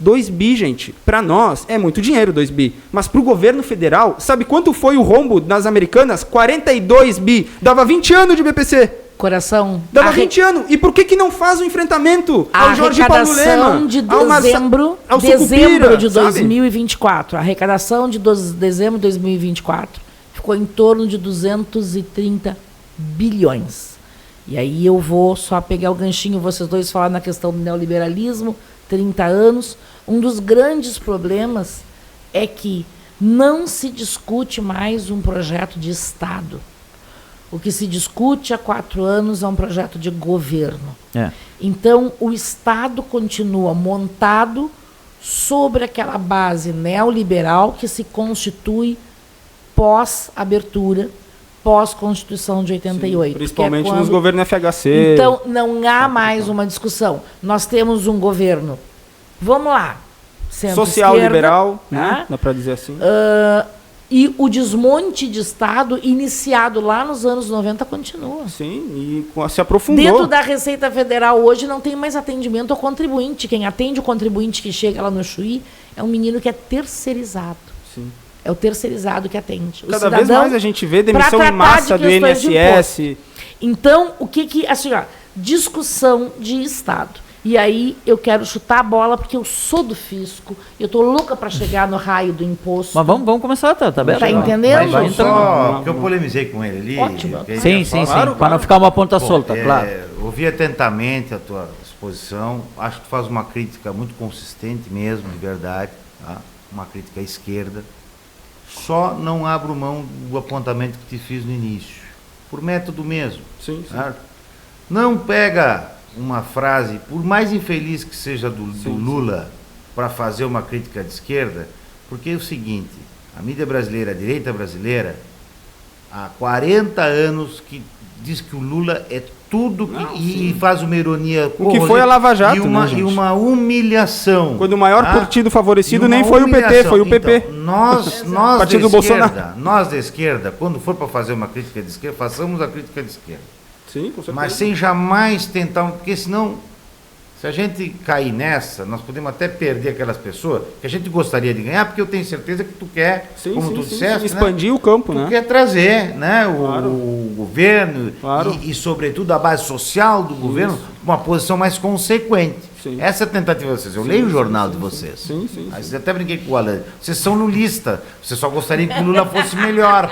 2 bi, gente, para nós é muito dinheiro, 2 bi. Mas para o governo federal, sabe quanto foi o rombo nas Americanas? 42 bi. Dava 20 anos de BPC. Coração. Dava 20 anos. E por que não faz o enfrentamento ao Jorge Paulo Lema? De ao dezembro de sabe? 2024. A arrecadação de dezembro de 2024 ficou em torno de 230 bilhões. E aí eu vou só pegar o ganchinho, vocês dois falaram na questão do neoliberalismo, 30 anos. Um dos grandes problemas é que não se discute mais um projeto de Estado. O que se discute há 4 anos é um projeto de governo. Então, o Estado continua montado sobre aquela base neoliberal que se constitui pós-abertura, pós-Constituição de 88. Sim, principalmente nos governos FHC. Então, não há mais uma discussão. Nós temos um governo, vamos lá, social-liberal, né? Dá para dizer assim. E o desmonte de Estado, iniciado lá nos anos 90, continua. Sim, e se aprofundou. Dentro da Receita Federal, hoje, não tem mais atendimento ao contribuinte. Quem atende o contribuinte que chega lá no Chuí é um menino que é terceirizado. Sim. É o terceirizado que atende. Cada vez mais a gente vê demissão em massa do INSS. Então, o que assim, ó, discussão de Estado. E aí eu quero chutar a bola, porque eu sou do fisco, eu tô louca para chegar no raio do imposto. Mas vamos começar, tá bem? Tá entendendo? Mas só porque eu polemizei com ele ali. Ótimo. Sim, para não ficar uma ponta solta, claro. Ouvi atentamente a tua exposição, acho que tu faz uma crítica muito consistente mesmo, de verdade, tá? Uma crítica à esquerda. Só não abro mão do apontamento que te fiz no início, por método mesmo. Sim. Não pega uma frase, por mais infeliz que seja do Lula, para fazer uma crítica de esquerda, porque é o seguinte, a mídia brasileira, a direita brasileira, há 40 anos que diz que o Lula é tudo e faz uma ironia. O que foi a Lava Jato, e uma humilhação. Quando o maior partido favorecido nem foi o PT, foi o PP. Então, nós partido do Bolsonaro. Nós da esquerda, quando for para fazer uma crítica de esquerda, façamos a crítica de esquerda. Sim, com certeza. Mas sem jamais tentar, porque senão, se a gente cair nessa, nós podemos até perder aquelas pessoas que a gente gostaria de ganhar, porque eu tenho certeza que tu quer, como tu disseste, expandir o campo, tu quer trazer, né, Claro. o governo e, sobretudo, a base social do governo, uma posição mais consequente. Sim. Essa é a tentativa de vocês. Eu leio o jornal de vocês. Sim. Mas eu até brinquei com o Alan. Vocês são lulistas. Vocês só gostariam que o Lula fosse melhor.